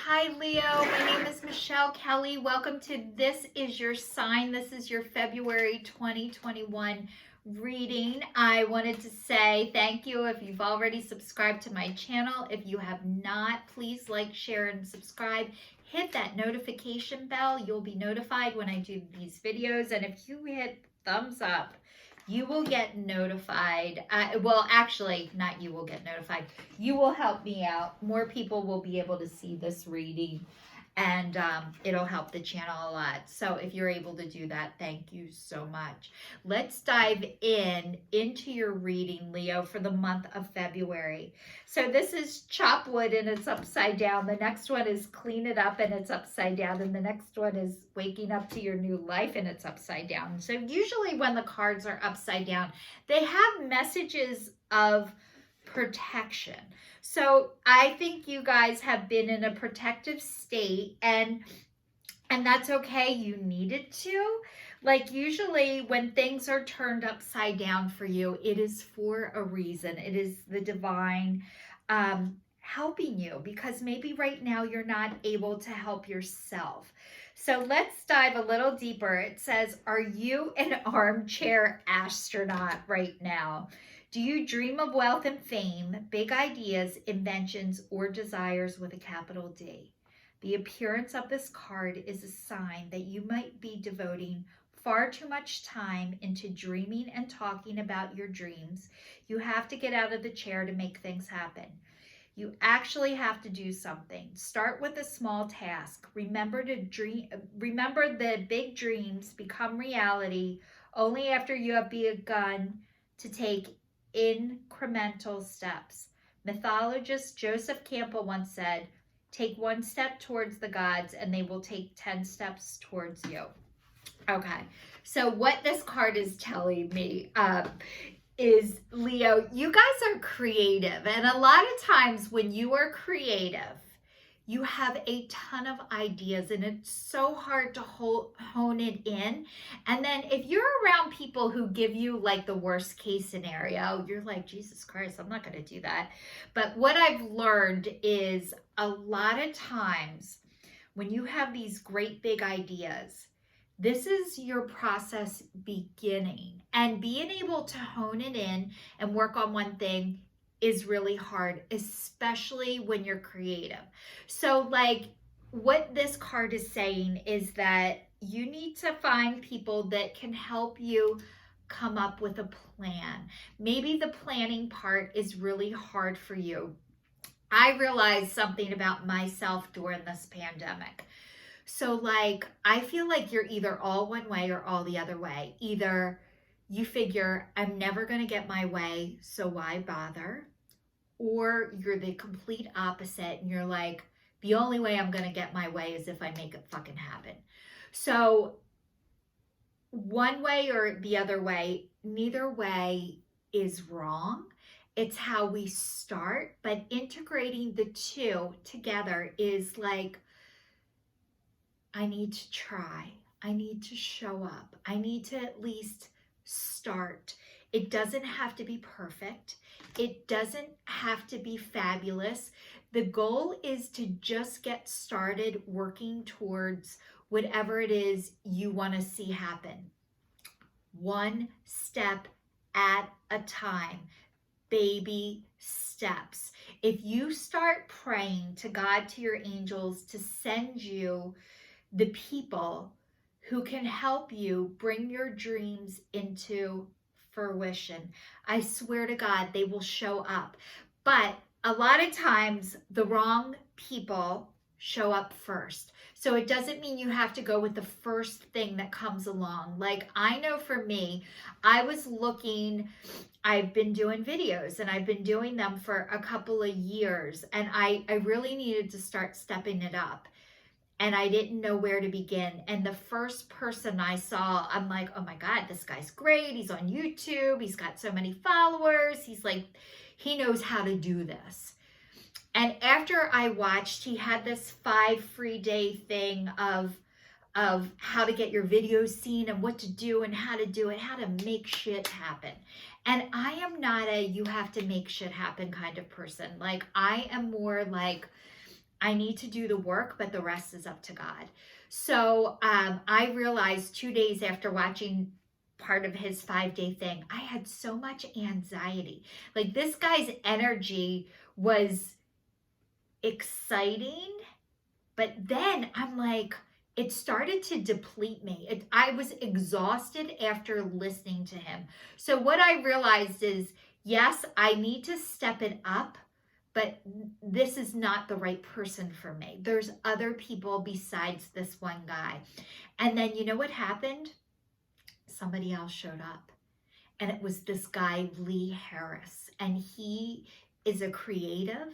Hi Leo, my name is Michelle Kelly. Welcome to This Is Your Sign. This is your February 2021 reading. I wanted to say thank you if you've already subscribed to my channel. If you have not, please like, share, and subscribe. Hit that notification bell. You'll be notified when I do these videos. And if you hit thumbs up, you will get notified. Well, actually, not you will get notified. You will help me out. More people will be able to see this reading, and it'll help the channel a lot. So if you're able to do that, thank you so much. Let's dive into your reading, Leo, for the month of February. So this is chop wood and it's upside down. The next one is clean it up and it's upside down. And the next one is waking up to your new life and it's upside down. So usually when the cards are upside down, they have messages of protection. So I think you guys have been in a protective state, and that's okay. You needed to. Like, usually when things are turned upside down for you, it is for a reason. It is the divine helping you, because maybe right now you're not able to help yourself. So let's dive a little deeper. It says, are you an armchair astronaut right now? Do you dream of wealth and fame, big ideas, inventions, or desires with a capital D? The appearance of this card is a sign that you might be devoting far too much time into dreaming and talking about your dreams. You have to get out of the chair to make things happen. You actually have to do something. Start with a small task. Remember the big dreams become reality only after you have begun to take incremental steps. Mythologist Joseph Campbell once said, take one step towards the gods and they will take 10 steps towards you. Okay, so what this card is telling me is, Leo, you guys are creative. And a lot of times when you are creative, you have a ton of ideas and it's so hard to hone it in. And then if you're around people who give you like the worst case scenario, you're like, Jesus Christ, I'm not going to do that. But what I've learned is a lot of times when you have these great big ideas, this is your process beginning, and being able to hone it in and work on one thing is really hard, especially when you're creative. So like what this card is saying is that you need to find people that can help you come up with a plan. Maybe the planning part is really hard for you. I realized something about myself during this pandemic. So like, I feel like you're either all one way or all the other way. Either you figure, I'm never going to get my way, so why bother? Or you're the complete opposite and you're like, the only way I'm going to get my way is if I make it fucking happen. So one way or the other way, neither way is wrong. It's how we start, but integrating the two together is like, I need to try. I need to show up. I need to at least start. It doesn't have to be perfect. It doesn't have to be fabulous. The goal is to just get started working towards whatever it is you want to see happen. One step at a time. Baby steps. If you start praying to God, to your angels, to send you the people who can help you bring your dreams into fruition, I swear to God, they will show up. But a lot of times the wrong people show up first. So it doesn't mean you have to go with the first thing that comes along. Like, I know for me, I've been doing videos and I've been doing them for a couple of years, and I really needed to start stepping it up. And I didn't know where to begin. And the first person I saw, I'm like, oh my God, this guy's great. He's on YouTube. He's got so many followers. He's like, he knows how to do this. And after I watched, he had this 5 free day thing of how to get your videos seen and what to do and how to do it, how to make shit happen. And I am not a you have to make shit happen kind of person. Like, I am more like, I need to do the work, but the rest is up to God. So I realized 2 days after watching part of his 5-day thing, I had so much anxiety. Like, this guy's energy was exciting, but then I'm like, it started to deplete me. I was exhausted after listening to him. So what I realized is, yes, I need to step it up, but this is not the right person for me. There's other people besides this one guy. And then you know what happened? Somebody else showed up. And it was this guy, Lee Harris. And he is a creative,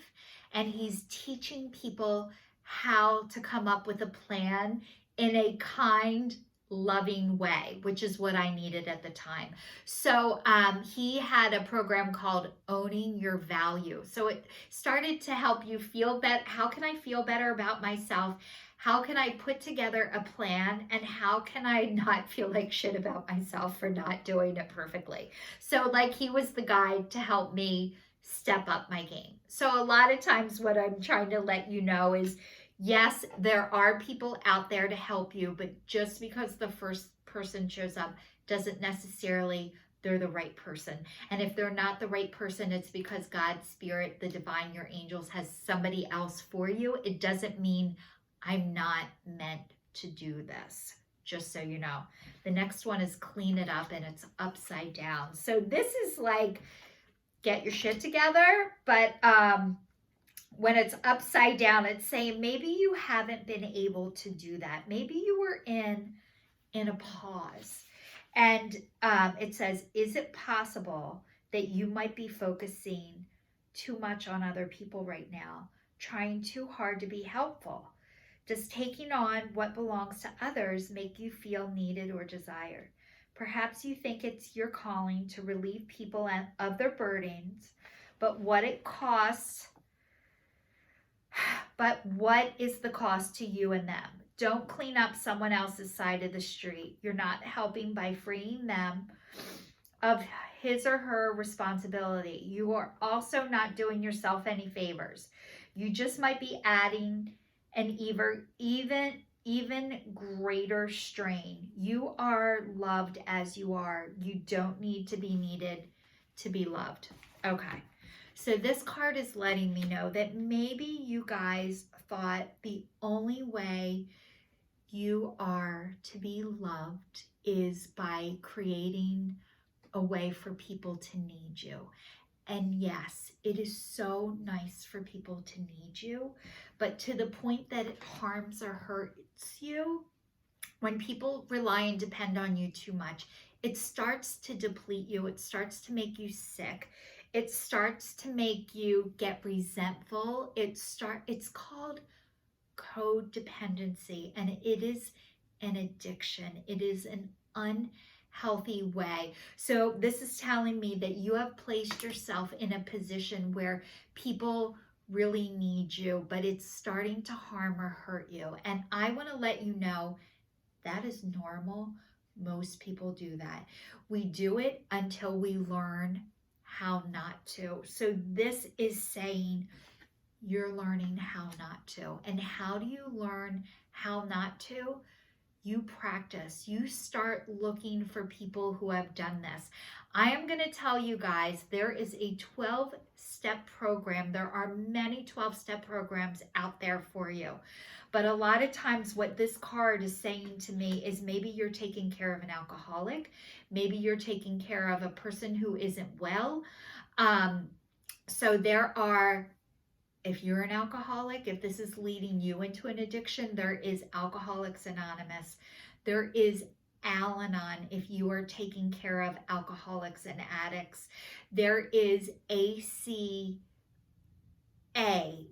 and he's teaching people how to come up with a plan in a kind, loving way, which is what I needed at the time. So he had a program called Owning Your Value. So it started to help you feel better. How can I feel better about myself? How can I put together a plan, and how can I not feel like shit about myself for not doing it perfectly? So like, he was the guide to help me step up my game. So a lot of times what I'm trying to let you know is, yes, there are people out there to help you, but just because the first person shows up doesn't necessarily they're the right person. And if they're not the right person, it's because God's Spirit, the divine, your angels, has somebody else for you. It doesn't mean I'm not meant to do this, just so you know. The next one is clean it up, and it's upside down. So this is like, get your shit together, but when it's upside down, it's saying maybe you haven't been able to do that. Maybe you were in a pause. And it says, is it possible that you might be focusing too much on other people right now, trying too hard to be helpful? Does taking on what belongs to others make you feel needed or desired? Perhaps you think it's your calling to relieve people of their burdens, but what is the cost to you and them? Don't clean up someone else's side of the street. You're not helping by freeing them of his or her responsibility. You are also not doing yourself any favors. You just might be adding an even greater strain. You are loved as you are. You don't need to be needed to be loved. Okay. So this card is letting me know that maybe you guys thought the only way you are to be loved is by creating a way for people to need you. And yes, it is so nice for people to need you, but to the point that it harms or hurts you, when people rely and depend on you too much, it starts to deplete you. It starts to make you sick. It starts to make you get resentful. It's called codependency, and it is an addiction. It is an unhealthy way. So this is telling me that you have placed yourself in a position where people really need you, but it's starting to harm or hurt you. And I want to let you know that is normal. Most people do that. We do it until we learn how not to. So this is saying you're learning how not to. And how do you learn how not to? You practice. You start looking for people who have done this. I am going to tell you guys, there is a 12-step program. There are many 12-step programs out there for you. But a lot of times what this card is saying to me is, maybe you're taking care of an alcoholic. Maybe you're taking care of a person who isn't well. So there are, if you're an alcoholic, if this is leading you into an addiction, there is Alcoholics Anonymous. There is Al-Anon if you are taking care of alcoholics and addicts. There is ACA,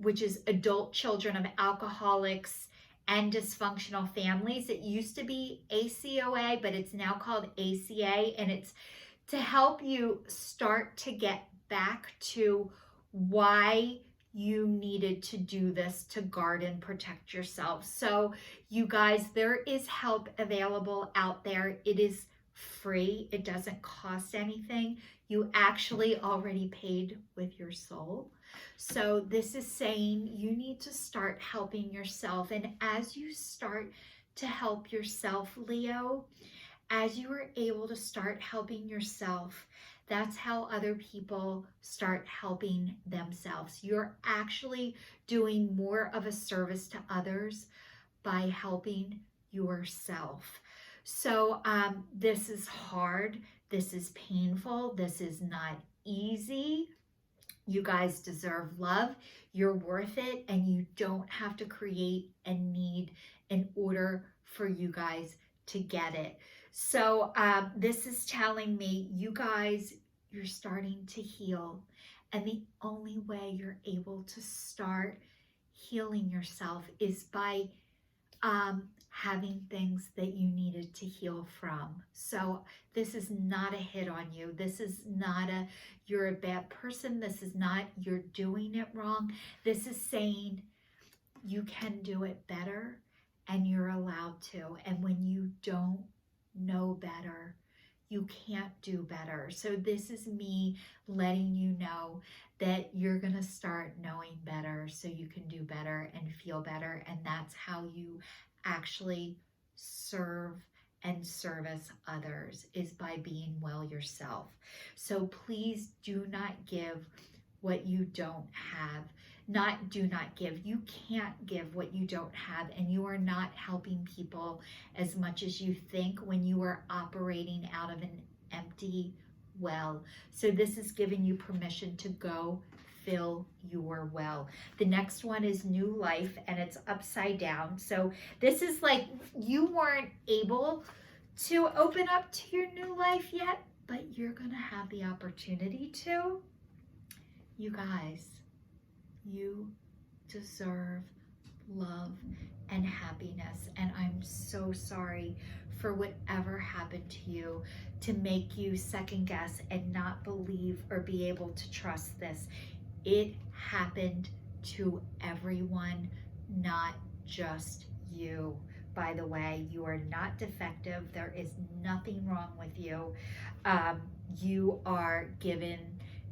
which is Adult Children of Alcoholics and Dysfunctional Families. It used to be ACOA, but it's now called ACA, and it's to help you start to get back to why you needed to do this to guard and protect yourself. So you guys, there is help available out there. It is free. It doesn't cost anything. You actually already paid with your soul. So this is saying you need to start helping yourself. And as you start to help yourself, Leo, as you are able to start helping yourself, that's how other people start helping themselves. You're actually doing more of a service to others by helping yourself. So this is hard. This is painful. This is not easy. You guys deserve love. You're worth it, and you don't have to create a need in order for you guys to get it. So this is telling me, you guys, you're starting to heal. And the only way you're able to start healing yourself is by having things that you needed to heal from. So this is not a hit on you. This is not a you're a bad person. This is not you're doing it wrong. This is saying you can do it better, and you're allowed to. And when you don't know better, you can't do better. So this is me letting you know that you're going to start knowing better so you can do better and feel better. And that's how you actually serve and service others, is by being well yourself. So please do not give what you don't have. Do not give. You can't give what you don't have, and you are not helping people as much as you think when you are operating out of an empty well. So this is giving you permission to go fill your well. The next one is new life, and it's upside down. So this is like you weren't able to open up to your new life yet, but you're going to have the opportunity to. You guys, you deserve love and happiness, and I'm so sorry for whatever happened to you to make you second guess and not believe or be able to trust this. It happened to everyone, not just you. By the way, you are not defective. There is nothing wrong with you. You are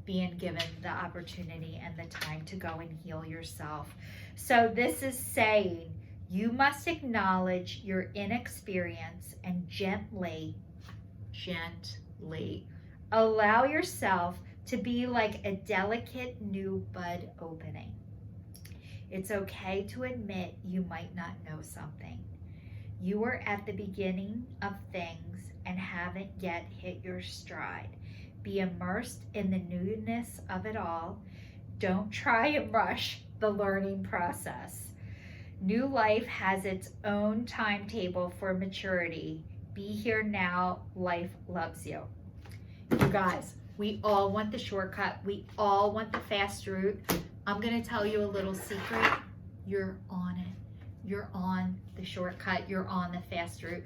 being given the opportunity and the time to go and heal yourself. So this is saying you must acknowledge your inexperience and gently allow yourself to be like a delicate new bud opening. It's okay to admit you might not know something. You are at the beginning of things and haven't yet hit your stride. Be immersed in the newness of it all. Don't try and rush the learning process. New life has its own timetable for maturity. Be here now. Life loves you. You guys, we all want the shortcut. We all want the fast route. I'm going to tell you a little secret. You're on it. You're on the shortcut. You're on the fast route.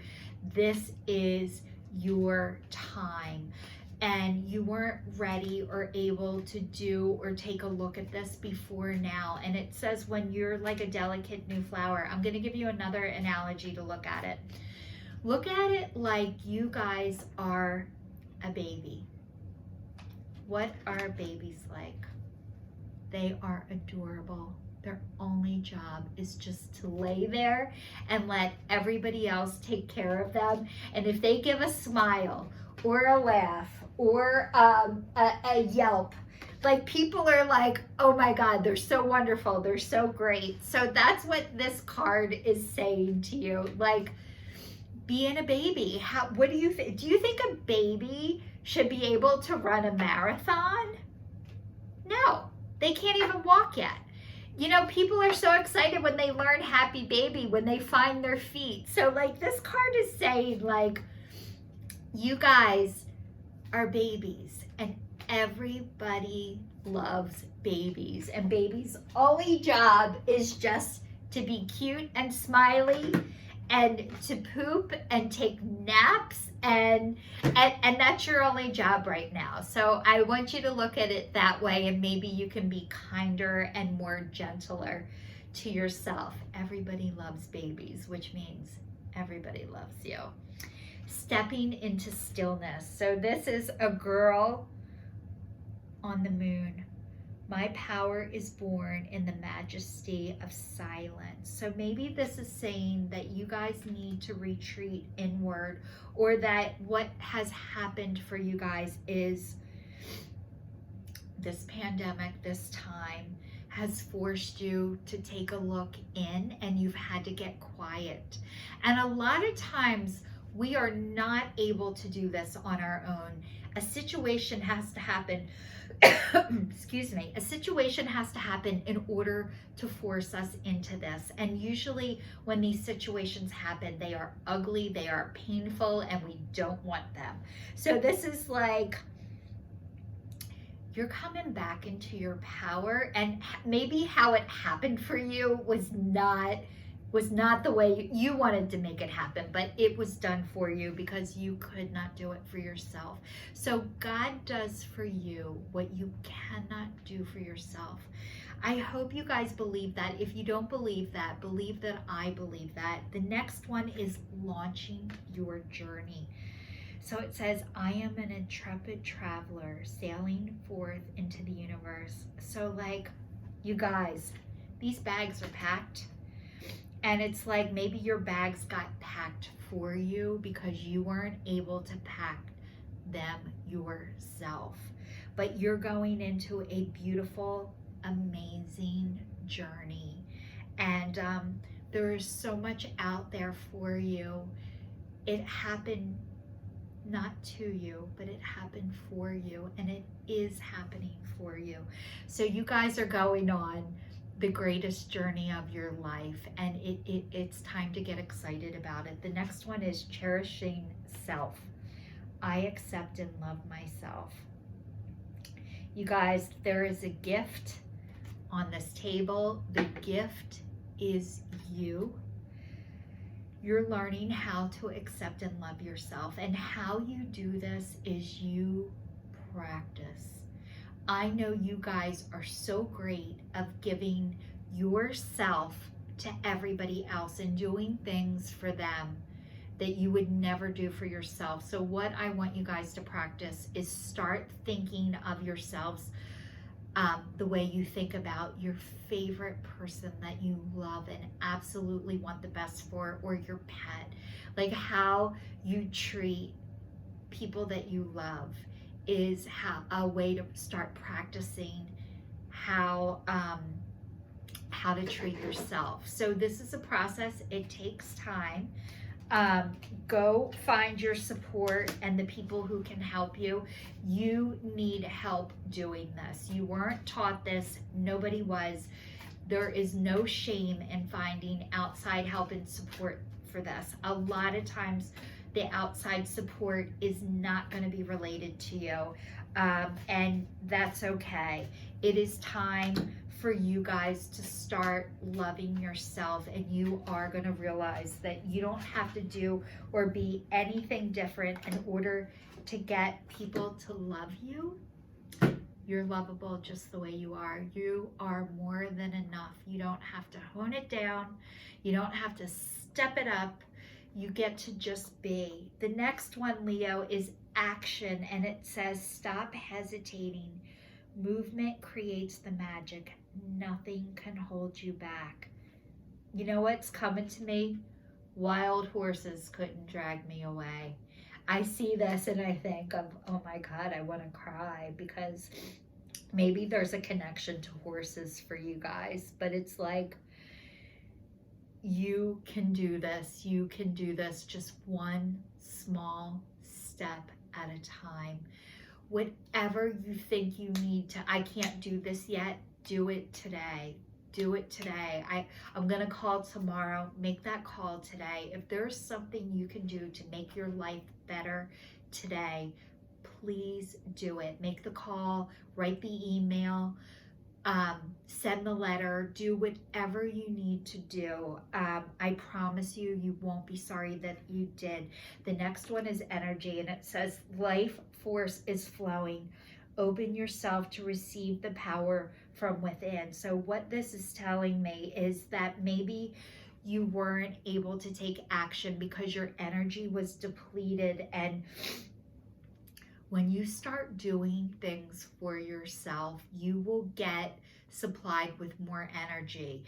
This is your time. And you weren't ready or able to do or take a look at this before now. And it says when you're like a delicate new flower. I'm going to give you another analogy to look at it. Look at it like you guys are a baby. What are babies like? They are adorable. Their only job is just to lay there and let everybody else take care of them. And if they give a smile or a laugh or a yelp, like people are like, oh my God, they're so wonderful. They're so great. So that's what this card is saying to you. Like, being a baby. What do you think? Do you think a baby should be able to run a marathon? No, they can't even walk yet. You know, people are so excited when they learn happy baby, when they find their feet. So like this card is saying like, you guys are babies and everybody loves babies, and babies' only job is just to be cute and smiley and to poop and take naps, and that's your only job right now. So I want you to look at it that way, and maybe you can be kinder and more gentler to yourself. Everybody loves babies, which means everybody loves you. Stepping into stillness. So this is a girl on the moon My power is born in the majesty of silence. So maybe this is saying that you guys need to retreat inward, or that what has happened for you guys is this pandemic, this time has forced you to take a look in, and you've had to get quiet. And a lot of times we are not able to do this on our own. A situation has to happen. Excuse me. A situation has to happen in order to force us into this. And usually when these situations happen, they are ugly, they are painful, and we don't want them. So this is like, you're coming back into your power, and maybe how it happened for you was not the way you wanted to make it happen, but it was done for you because you could not do it for yourself. So God does for you what you cannot do for yourself. I hope you guys believe that. If you don't believe that I believe that. The next one is launching your journey. So it says, I am an intrepid traveler sailing forth into the universe. So like, you guys, these bags are packed. And it's like maybe your bags got packed for you because you weren't able to pack them yourself. But you're going into a beautiful, amazing journey. And there is so much out there for you. It happened not to you, but it happened for you, and it is happening for you. So you guys are going on the greatest journey of your life, and it's time to get excited about it. The next one is cherishing self. I accept and love myself. You guys, there is a gift on this table. The gift is you. You're learning how to accept and love yourself. And how you do this is you practice. I know you guys are so great of giving yourself to everybody else and doing things for them that you would never do for yourself. So what I want you guys to practice is start thinking of yourselves the way you think about your favorite person that you love and absolutely want the best for, or your pet. Like how you treat people that you love is a way to start practicing how to treat yourself. So this is a process. It takes time. Go find your support and the people who can help you. You need help doing this. You weren't taught this. Nobody was. There is no shame in finding outside help and support for this. A lot of times the outside support is not going to be related to you, and that's okay. It is time for you guys to start loving yourself, and you are going to realize that you don't have to do or be anything different in order to get people to love you. You're lovable just the way you are. You are more than enough. You don't have to hone it down. You don't have to step it up. You get to just be. The next one, Leo, is action, and it says stop hesitating. Movement creates the magic. Nothing can hold you back. You know what's coming to me? Wild horses couldn't drag me away. I see this and I think of, oh my God, I want to cry, because maybe there's a connection to horses for you guys, but it's like, you can do this. You can do this just one small step at a time. Whatever you think you need to, I can't do this yet, do it today. Do it today. I'm going to call tomorrow. Make that call today. If there's something you can do to make your life better today, please do it. Make the call, write the email, send the letter, do whatever you need to do. I promise you, you won't be sorry that you did. The next one is energy, and it says life force is flowing. Open yourself to receive the power from within. So what this is telling me is that maybe you weren't able to take action because your energy was depleted, and When you start doing things for yourself, you will get supplied with more energy.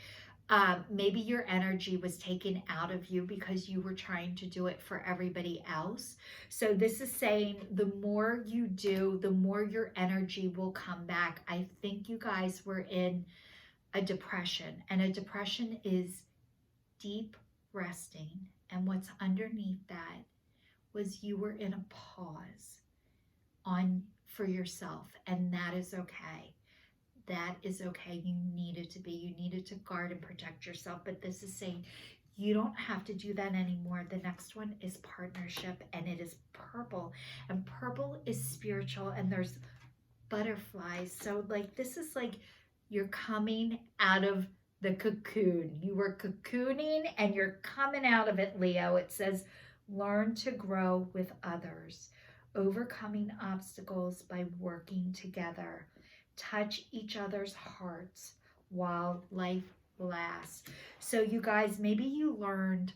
Maybe your energy was taken out of you because you were trying to do it for everybody else. So this is saying the more you do, the more your energy will come back. I think you guys were in a depression, and a depression is deep resting. And what's underneath that was you were in a pause on for yourself, and that is okay. That is okay. You needed to be. You needed to guard and protect yourself. But this is saying you don't have to do that anymore. The next one is partnership, and it is purple. And purple is spiritual, and there's butterflies. So, like, this is like you're coming out of the cocoon. You were cocooning, and you're coming out of it, Leo. It says, learn to grow with others, overcoming obstacles by working together. Touch each other's hearts while life lasts. So you guys, maybe you learned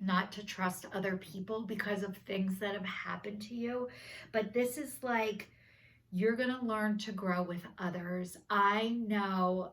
not to trust other people because of things that have happened to you, but this is like you're going to learn to grow with others. I know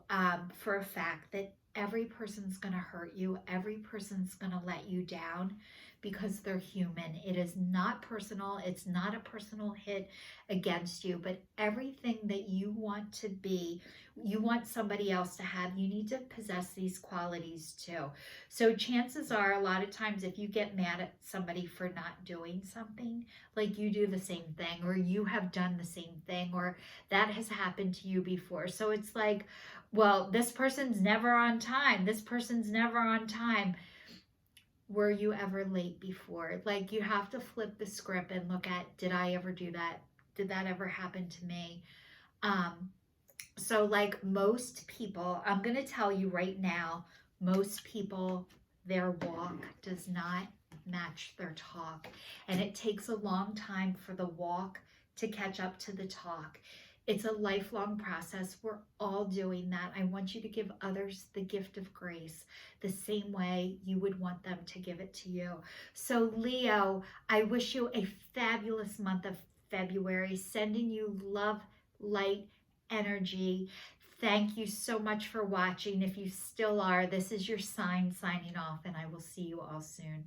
for a fact that every person's going to hurt you. Every person's going to let you down because they're human. It is not personal. It's not a personal hit against you, but everything that you want to be, you want somebody else to have, you need to possess these qualities too. So chances are a lot of times if you get mad at somebody for not doing something, like you do the same thing, or you have done the same thing, or that has happened to you before. So it's like, well, this person's never on time. This person's never on time. Were you ever late before? Like, you have to flip the script and look at, did I ever do that? Did that ever happen to me? So like most people, I'm going to tell you right now, most people, their walk does not match their talk. And it takes a long time for the walk to catch up to the talk. It's a lifelong process. We're all doing that. I want you to give others the gift of grace the same way you would want them to give it to you. So Leo, I wish you a fabulous month of February, sending you love, light, energy. Thank you so much for watching. If you still are, this is your sign signing off, and I will see you all soon.